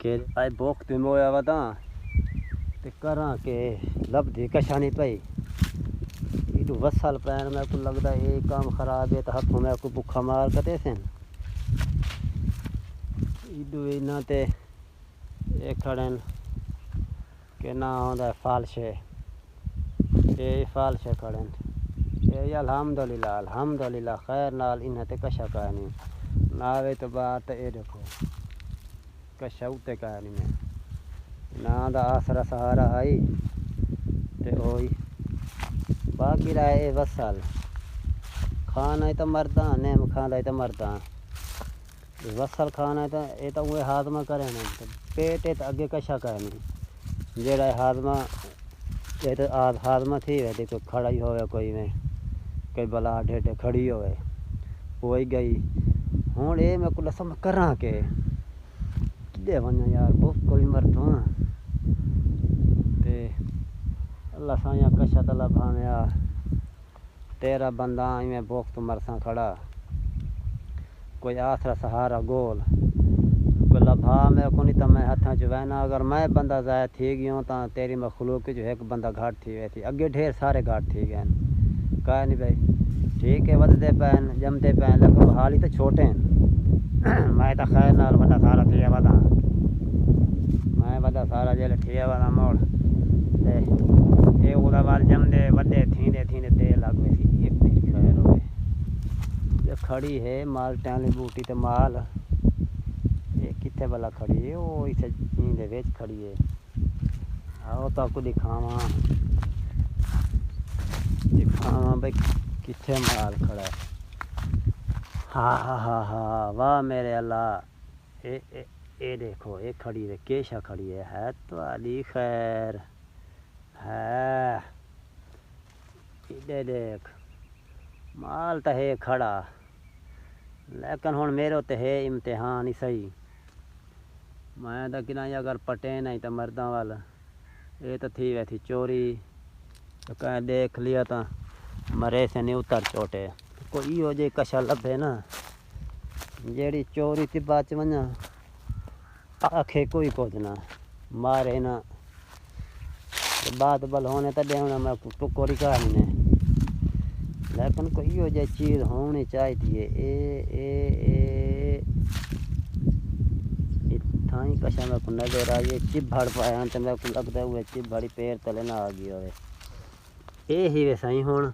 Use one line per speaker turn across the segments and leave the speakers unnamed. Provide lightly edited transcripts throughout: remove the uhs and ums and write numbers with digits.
के आई भुख ते मोया वदा ते करा के लभदी कशा नहीं पई इडू वसल पैन मेरे को लगदा ये काम खराब है तो हाथों मेरे को भुखा मार कते सन इडू इना ते ये खड़न के ना आंदा फालशे ये फालशे खड़न ये अल्हम्दुलिल्लाह खैर नाल इन्हें ते कशा कहनी नावे तो बात ये देखो कशा उत्ते कहनी में ना दा आसरा सहारा आई ते ओई बाकी रहे वसल खाना है तो मरदा नेम खाना है तो मरदा वसल खाना है तो ये तो वो हाजमा करे ना तो पेट है तो अगे कशा कहनी जेड़ा हाजमा ये तो हाजमा थी वे देखो खड़ा ही होवे कोई में कोई बला ढेडे खड़ी होवे वही गई हूँ ये मैं को लसम करा के किदे वना यार बहुत कोई मरतो ते अल्लाह साया कशा तला भावया तेरा बंदा में भूख तो मरसा खड़ा कोई आसरा सहारा गोल कोई लभा मैं को नहीं तो मैं हथा चुवैना अगर मैं बंदा ज़ाया थी गयो तो तेरी मखलूक जो एक बंदा घाट थी वे थी अगे ढेर सारे घाट थी गए कह नहीं भाई ठीक है वधते पैन जमते पैन लेकिन हाल ही तो छोटे हैं मैं तो खैर नाल वदा सारा थी वदा मैं वदा सारा जेल थी वदा मोड़ ते ये उदा वाल जमदे वदे थींदे दे लग वे सी एक तेरी खैर हो ये खड़ी है माल टाली बूटी ते माल ये किथे वाला खड़ी है वो इसे नींदे वेच खड़ी है आओ तो आपको दिखावा भाई किथे माल खड़ा है हा वाह मेरे अल्लाह ए देखो ये खड़ी है केशा खड़ी है तो अली खैर है इधे देख माल तो है खड़ा लेकिन हुण मेरे तो है इम्तिहान ही सही मैं तो कि अगर पटे नहीं तो मर्दा वाल ये तो थी वैसी चोरी तो कह देख लिया तो मरे से नहीं उतर चोटे कोई हो जे कशा लभे ना जेड़ी चोरी थी बाच वना आखे कोई कुछ ना मारे ना बात बल होने तो देना मैं टुकोरी कहानी ने लेकिन कोई हो जे चीज़ होनी चाहिए ए थाई कशा मेरे को नजर आई ये चिभड़ पाया तो मेरे को लगता हुए चिभड़ी पैर तले ना आ गई होवे ए ही वे सही हुण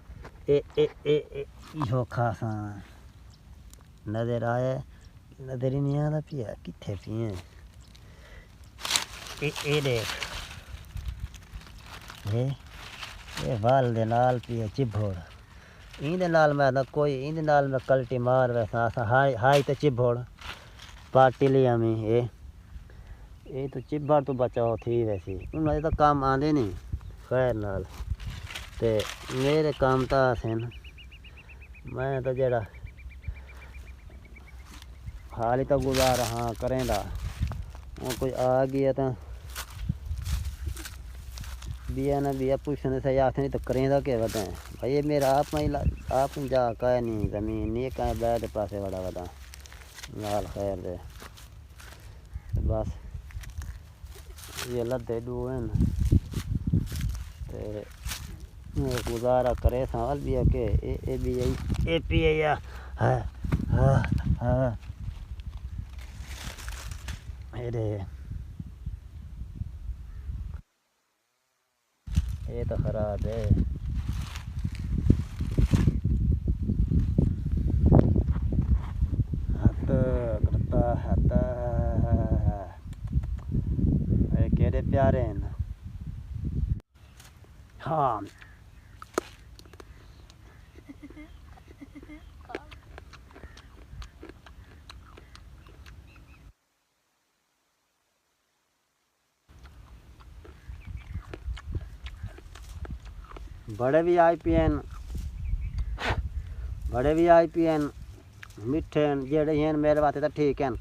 इहो खासा नजर आए नजर ही नहीं आता पिया किथे पिए ए देख ये वाल दे नाल पिए चिभड़ इंदे नाल मैं ना कोई इंदे नाल मैं कल्टी मार वैसा हाई तो चिभड़ पार्टी लिया मैं ये तो चिभड़ तो बचाओ थी वैसी उन्हें तो काम आंदे नहीं खैर नाल ते मेरे काम तो आसन मैं तो जरा हाल ही तो गुजारा हाँ करेंदा वो कोई आ गया तो बिया ना बिया पूछने से आख नहीं तो करेंदा के बताएं भाई ये मेरा आप जा कह नहीं ज़मीन नहीं कहें बैठ पासे बड़ा बता लाल खैर दे बस ये लद्दे दो हैं ते गुजारा करे सवाल भी है के ए भी ए पी या हाँ अरे ये तो खराब है केड़े प्यारे हैं हाँ बड़े भी आई पी एन मिठे जेड़े हैं मेरे वास्ते तो ठीक हैं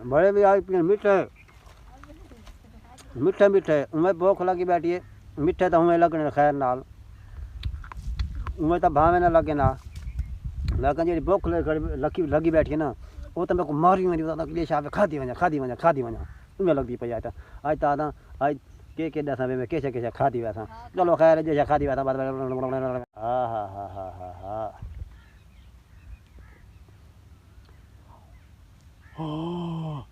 बड़े भी आई पी एन मिठे मिठे मिठे उमें भुख लगी बैठी है, मिठे तो उमें लगने खैर नाल, उमें तो भावे ना लगे ना, लेकिन जी भुख लगी बैठी है ना, वो तो मेरे को मारी मेरी बता शाह खादी वञा उमें लगती पई आहे। अज तो अज के दसा में के खादी वैसा, चलो खैर जैसा खादी वैसा हाँ हाँ हाँ हाँ हाँ हाँ हाँ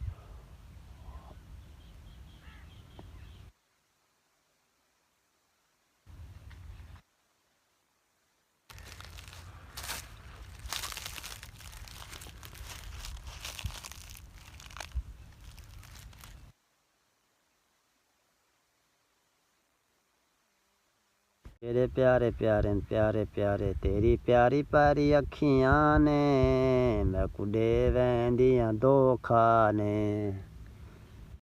तेरे प्यारे प्यारे प्यारे प्यारे तेरी प्यारी प्यारी अखियां ने मैं कुड़े वैंदियां दो खाने।